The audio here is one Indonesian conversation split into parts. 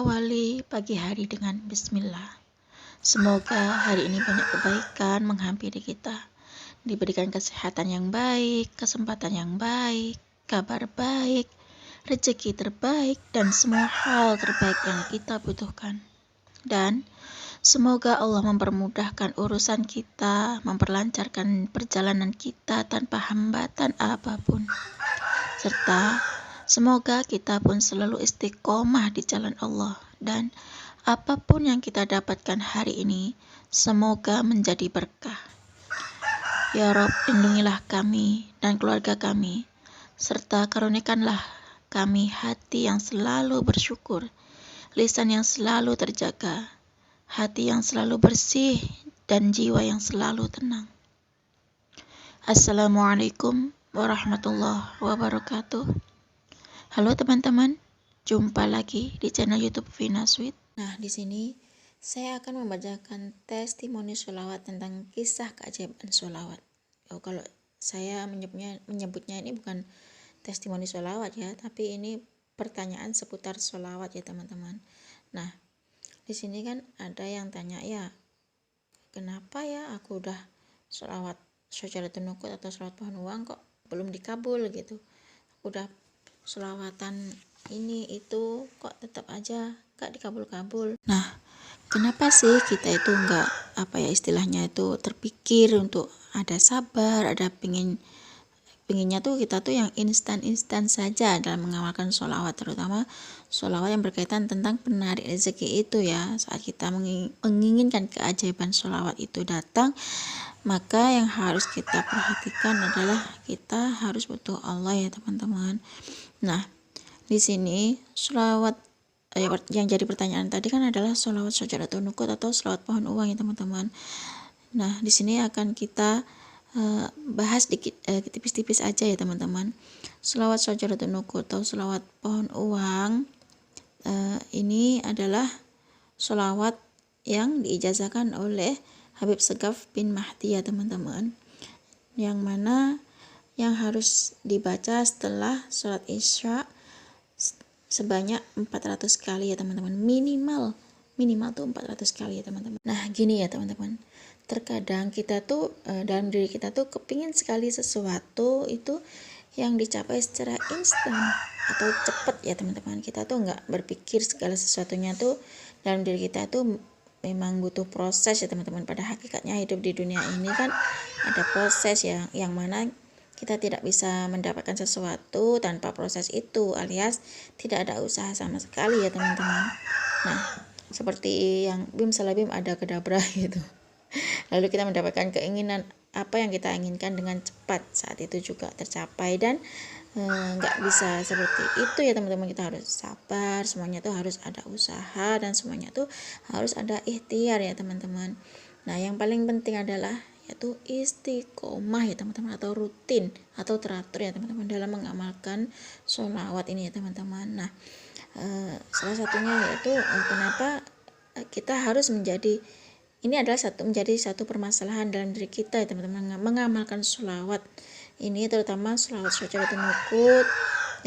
awali pagi hari dengan bismillah. Semoga hari ini banyak kebaikan menghampiri kita. Diberikan kesehatan yang baik, kesempatan yang baik, kabar baik, rezeki terbaik, dan semua hal terbaik yang kita butuhkan. Dan semoga Allah mempermudahkan urusan kita, memperlancarkan perjalanan kita tanpa hambatan apapun. Serta semoga kita pun selalu istiqomah di jalan Allah, dan apapun yang kita dapatkan hari ini, semoga menjadi berkah. Ya Rob, lindungilah kami dan keluarga kami, serta karunikanlah kami hati yang selalu bersyukur, lisan yang selalu terjaga, hati yang selalu bersih, dan jiwa yang selalu tenang. Assalamualaikum warahmatullahi wabarakatuh. Halo teman-teman, jumpa lagi di channel YouTube Vina Sweet. Nah, di sini saya akan membacakan testimoni sholawat tentang kisah keajaiban sholawat. Kalau saya menyebutnya ini bukan testimoni sholawat ya, tapi ini pertanyaan seputar sholawat ya teman-teman. Nah, di sini kan ada yang tanya ya, kenapa ya aku udah sholawat Syajaratul Nuqut atau sholawat pohon uang kok belum dikabul gitu. Aku udah sholawatan ini itu kok tetap aja gak dikabul-kabul. Nah, kenapa sih kita itu enggak istilahnya itu terpikir untuk ada sabar, ada pinginnya tuh kita tuh yang instan saja dalam mengamalkan sholawat, terutama sholawat yang berkaitan tentang penarik rezeki itu ya. Saat kita menginginkan keajaiban sholawat itu datang, maka yang harus kita perhatikan adalah kita harus butuh Allah ya teman-teman. Nah, di sini sholawat yang jadi pertanyaan tadi kan adalah sholawat Syajaratul Nuqut atau sholawat pohon uang ya teman-teman. Nah, di sini akan kita bahas dikit tipis-tipis aja ya teman-teman. Sholawat Syajaratul Nuqut atau sholawat pohon uang ini adalah sholawat yang diijazahkan oleh Habib Segaf bin Mahdi ya teman-teman, yang mana yang harus dibaca setelah sholat isya sebanyak 400 kali ya teman-teman, minimal tuh 400 kali ya teman-teman. Nah gini ya teman-teman, terkadang kita tuh dalam diri kita tuh kepingin sekali sesuatu itu yang dicapai secara instan atau cepat ya teman-teman. Kita tuh nggak berpikir segala sesuatunya tuh dalam diri kita tuh memang butuh proses ya teman-teman. Pada hakikatnya hidup di dunia ini kan ada proses yang mana kita tidak bisa mendapatkan sesuatu tanpa proses itu, alias tidak ada usaha sama sekali ya teman-teman. Nah, seperti yang bim salah bim ada kedabra gitu. Lalu kita mendapatkan keinginan apa yang kita inginkan dengan cepat, saat itu juga tercapai, dan nggak bisa seperti itu ya teman-teman. Kita harus sabar, semuanya tuh harus ada usaha, dan semuanya tuh harus ada ikhtiar ya teman-teman. Nah, yang paling penting adalah yaitu istiqomah ya teman-teman, atau rutin atau teratur ya teman-teman dalam mengamalkan sholawat ini ya teman-teman. Nah, salah satunya yaitu kenapa kita harus menjadi satu permasalahan dalam diri kita ya teman-teman, mengamalkan sholawat ini, terutama sholawat Syajaratul Nuqut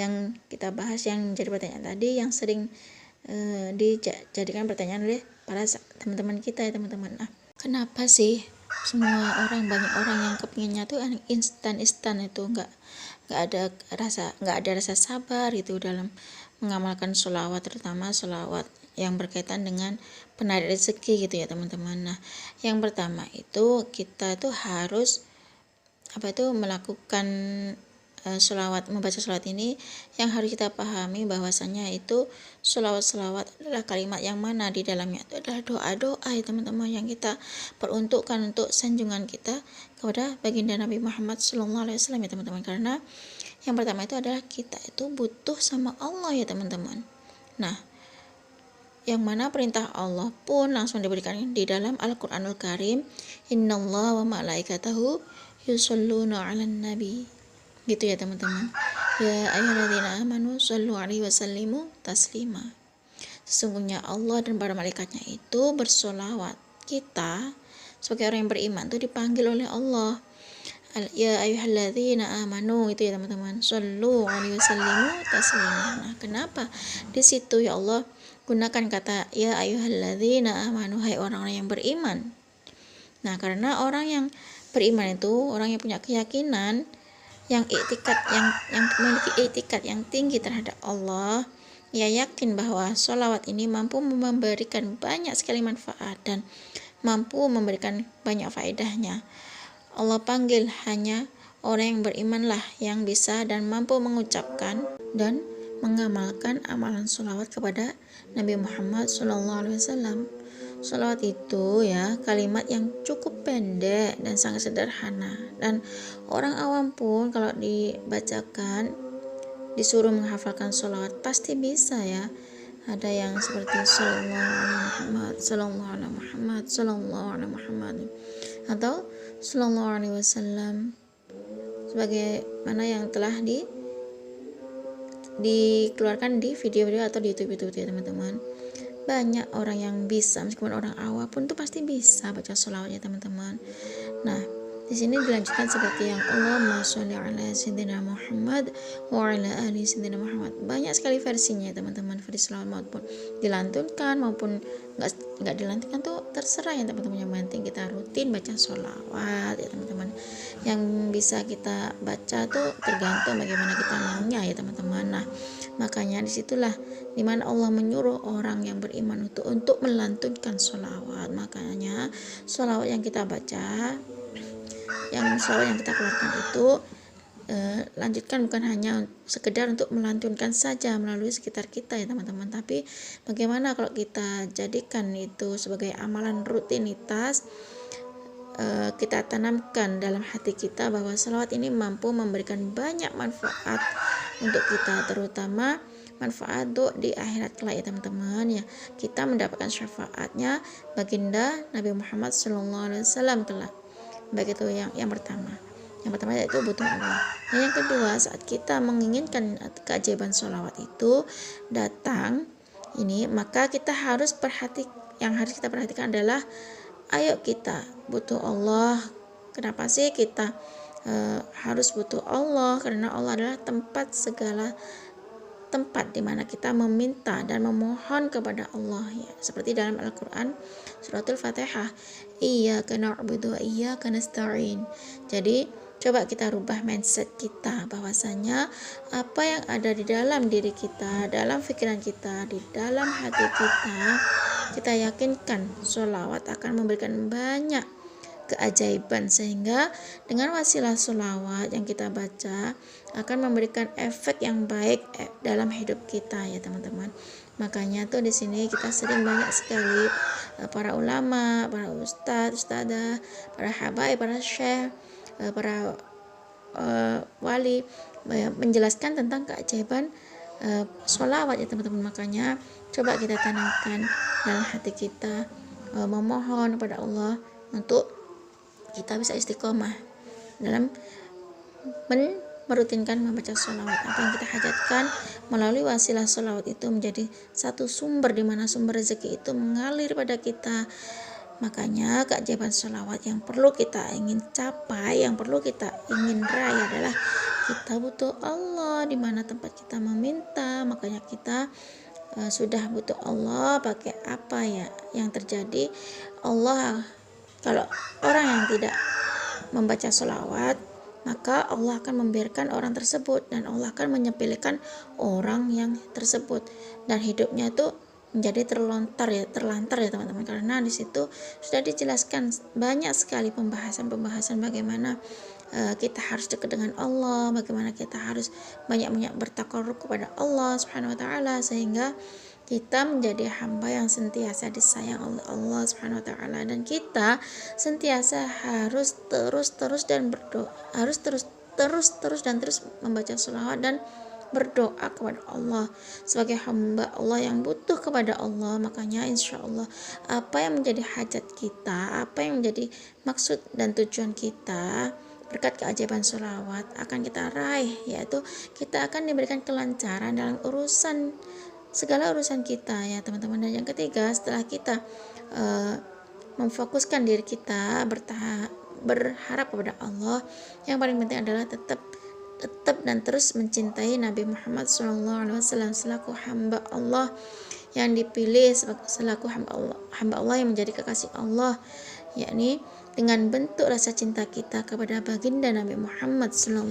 yang kita bahas, yang menjadi pertanyaan tadi, yang sering dijadikan pertanyaan oleh para teman-teman kita ya teman-teman. Nah, kenapa sih banyak orang yang kepinginnya tuh instan itu nggak ada rasa sabar itu dalam mengamalkan sholawat, terutama sholawat yang berkaitan dengan penarik rezeki gitu ya teman-teman. Nah, yang pertama itu kita tuh harus melakukan membaca sholawat ini, yang harus kita pahami bahwasanya itu sholawat adalah kalimat yang mana di dalamnya itu adalah doa-doa ya teman-teman, yang kita peruntukkan untuk sanjungan kita kepada baginda Nabi Muhammad SAW ya teman-teman. Karena yang pertama itu adalah kita itu butuh sama Allah ya teman-teman. Nah, yang mana perintah Allah pun langsung diberikan di dalam Al-Quranul Karim, innallaha wa malaikatahu yusholluna 'alan nabi, gitu ya teman-teman. Ya ayyuhalladzina amanu shollu 'alaihi wasallimu taslima. Sesungguhnya Allah dan para malaikatnya itu bersolawat. Kita sebagai orang yang beriman itu dipanggil oleh Allah, ya ayyuhalladzina amanu, itu ya teman-teman, shollu 'alaihi wasallimu taslima. Nah, kenapa di situ ya Allah gunakan kata ya ayyuhalladzina amanu, hai orang-orang yang beriman. Nah, karena orang yang beriman itu orang yang punya keyakinan, yang memiliki iktikad yang tinggi terhadap Allah. Ia yakin bahwa sholawat ini mampu memberikan banyak sekali manfaat dan mampu memberikan banyak faedahnya. Allah panggil hanya orang yang berimanlah yang bisa dan mampu mengucapkan dan mengamalkan amalan sholawat kepada Nabi Muhammad SAW. Sholawat itu ya kalimat yang cukup pendek dan sangat sederhana, dan orang awam pun kalau dibacakan disuruh menghafalkan sholawat pasti bisa ya. Ada yang seperti sallallahu alaihi Muhammad, sallallahu alaihi Muhammad, sallallahu alaihi Muhammad, atau sallallahu alaihi wasallam, sebagaimana yang telah dikeluarkan di video-video atau di YouTube ya teman-teman. Banyak orang yang bisa, meskipun orang awam pun tuh pasti bisa baca sholawat ya teman-teman. Nah, di sini dilanjutkan seperti yang Allahumma sholli ala sayyidina Muhammad wa ala ali sayyidina Muhammad. Banyak sekali versinya ya teman-teman, versi sholawat maupun dilantunkan maupun enggak dilantunkan tuh terserah ya teman-teman. Yang penting kita rutin baca sholawat ya teman-teman. Yang bisa kita baca tuh tergantung bagaimana kita maunya ya teman-teman. Nah, makanya disitulah dimana Allah menyuruh orang yang beriman untuk melantunkan sholawat. Makanya sholawat yang kita baca, sholawat yang kita keluarkan itu lanjutkan bukan hanya sekedar untuk melantunkan saja melalui sekitar kita ya teman-teman, tapi bagaimana kalau kita jadikan itu sebagai amalan rutinitas, kita tanamkan dalam hati kita bahwa sholawat ini mampu memberikan banyak manfaat untuk kita, terutama manfaat untuk di akhirat kelak ya teman-teman ya. Kita mendapatkan syafaatnya baginda Nabi Muhammad SAW kelak. Baik itu yang pertama. Yang pertama yaitu butuh Allah. Dan yang kedua, saat kita menginginkan keajaiban sholawat itu datang ini, maka kita harus yang harus kita perhatikan adalah ayo kita butuh Allah. Kenapa sih kita harus butuh Allah? Karena Allah adalah tempat di mana kita meminta dan memohon kepada Allah ya. Seperti dalam Al-Qur'an suratul Fatihah, iyyaka na'budu wa iyyaka nasta'in. Jadi coba kita rubah mindset kita bahwasanya apa yang ada di dalam diri kita, dalam pikiran kita, di dalam hati kita yakinkan sholawat akan memberikan banyak keajaiban, sehingga dengan wasilah sholawat yang kita baca akan memberikan efek yang baik dalam hidup kita ya teman-teman. Makanya tuh di sini kita sering banyak sekali para ulama, para ustadzah, para habaib, para syekh, para wali menjelaskan tentang keajaiban sholawat ya teman-teman. Makanya coba kita tanamkan dalam hati kita, memohon kepada Allah untuk kita bisa istiqomah dalam merutinkan membaca sholawat. Apa yang kita hajatkan melalui wasilah sholawat itu menjadi satu sumber di mana sumber rezeki itu mengalir pada kita. Makanya keajaiban sholawat yang perlu kita ingin capai, yang perlu kita ingin raih adalah kita butuh Allah di mana tempat kita meminta. Makanya kita sudah butuh Allah, pakai apa ya yang terjadi? Allah, kalau orang yang tidak membaca sholawat, maka Allah akan membiarkan orang tersebut dan Allah akan menyepelekan orang yang tersebut, dan hidupnya itu menjadi terlantar ya teman-teman. Karena di situ sudah dijelaskan banyak sekali pembahasan bagaimana kita harus dekat dengan Allah, bagaimana kita harus banyak bertakarrub kepada Allah Subhanahu wa taala, sehingga kita menjadi hamba yang sentiasa disayang oleh Allah Subhanahu wa taala, dan kita sentiasa harus terus dan berdoa, harus terus membaca sholawat dan berdoa kepada Allah sebagai hamba Allah yang butuh kepada Allah. Makanya insya Allah apa yang menjadi hajat kita, apa yang menjadi maksud dan tujuan kita berkat keajaiban sholawat akan kita raih, yaitu kita akan diberikan kelancaran dalam segala urusan kita ya teman-teman. Dan yang ketiga, setelah kita memfokuskan diri kita berharap kepada Allah, yang paling penting adalah tetap tetap dan terus mencintai Nabi Muhammad SAW selaku hamba Allah yang dipilih, selaku hamba Allah yang menjadi kekasih Allah, yakni dengan bentuk rasa cinta kita kepada baginda Nabi Muhammad SAW.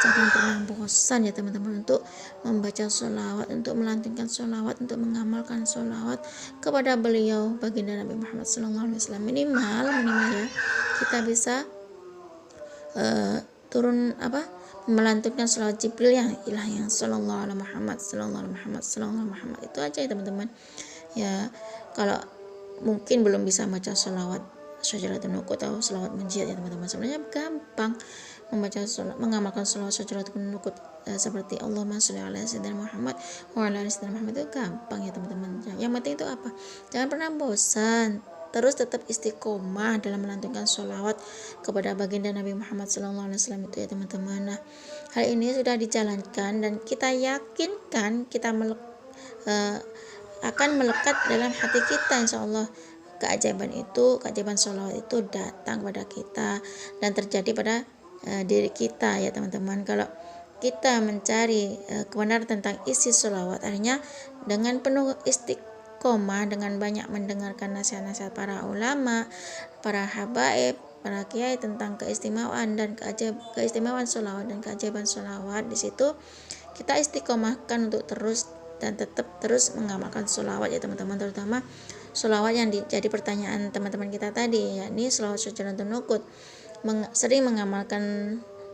Jangan pernah bosan ya teman-teman untuk membaca sholawat, untuk melantunkan sholawat, untuk mengamalkan sholawat kepada beliau baginda Nabi Muhammad SAW. Minimal ya kita bisa melantunkan sholawat Jibril yang sallallahu alaihi Muhammad itu aja ya teman-teman ya. Kalau mungkin belum bisa baca sholawat Syajaratul Nuqut atau sholawat munjiat ya teman-teman, sebenarnya gampang mengamalkan sholawat Syajaratul Nuqut seperti Allahumma sholli ala sayyidina Muhammad wa ala ali sayyidina Muhammad, itu gampang ya teman-teman. Yang penting itu apa, jangan pernah bosan, terus tetap istiqomah dalam melantunkan sholawat kepada baginda Nabi Muhammad SAW itu ya teman-teman. Nah, hal ini sudah dijalankan dan kita yakinkan kita akan melekat dalam hati kita, insya Allah keajaiban sholawat itu datang pada kita dan terjadi pada diri kita ya teman-teman. Kalau kita mencari kebenaran tentang isi sholawat, artinya dengan penuh istiqomah, dengan banyak mendengarkan nasihat-nasihat para ulama, para habaib, para kiai tentang keistimewaan dan keistimewaan sholawat dan keajaiban sholawat, di situ kita istiqomahkan untuk terus dan tetap terus mengamalkan sholawat ya teman-teman, terutama sholawat yang jadi pertanyaan teman-teman kita tadi, yakni sholawat Syajaratul Nuqut. Sering mengamalkan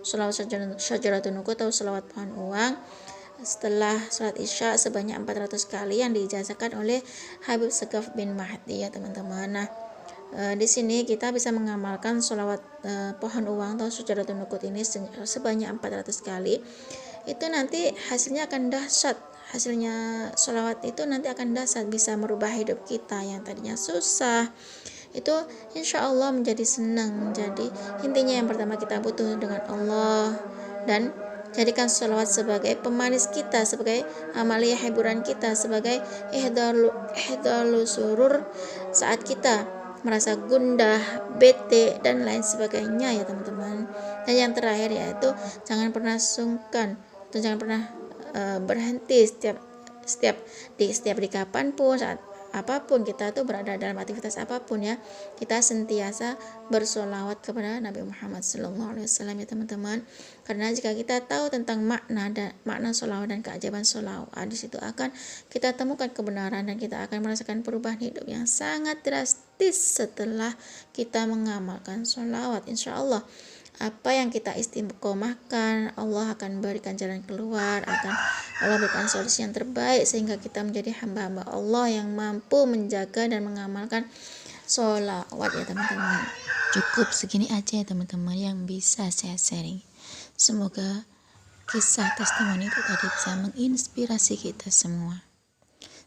sholawat Syajaratul Nuqut atau sholawat pohon uang setelah sholat isya sebanyak 400 kali yang diijazahkan oleh Habib Segaf bin Mahdi ya teman-teman. Nah, di sini kita bisa mengamalkan sholawat pohon uang atau Syajaratul Nuqut ini sebanyak 400 kali. Itu nanti hasilnya akan dahsyat. Hasilnya sholawat itu nanti akan dahsyat, bisa merubah hidup kita yang tadinya susah itu insya Allah menjadi senang. Jadi intinya yang pertama kita butuh dengan Allah, dan jadikan sholawat sebagai pemanis kita, sebagai amalia hiburan kita, sebagai ihdalu surur saat kita merasa gundah, bete dan lain sebagainya ya teman-teman. Dan yang terakhir yaitu jangan pernah sungkan atau jangan pernah berhenti setiap di kapanpun, saat apapun kita tuh berada dalam aktivitas apapun ya, kita sentiasa bersolawat kepada Nabi Muhammad SAW ya teman-teman. Karena jika kita tahu tentang makna solawat dan keajaiban solawat, di situ akan kita temukan kebenaran dan kita akan merasakan perubahan hidup yang sangat drastis setelah kita mengamalkan solawat. Insya Allah apa yang kita istiqomahkan, Allah akan berikan jalan keluar, akan Allah berikan solusi yang terbaik sehingga kita menjadi hamba-hamba Allah yang mampu menjaga dan mengamalkan sholawat ya teman-teman. Cukup segini aja ya teman-teman yang bisa saya sharing. Semoga kisah testimoni itu tadi bisa menginspirasi kita semua.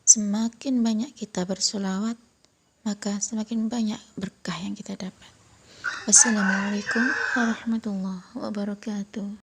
Semakin banyak kita bersolawat, maka semakin banyak berkah yang kita dapat. Wassalamualaikum warahmatullahi wabarakatuh.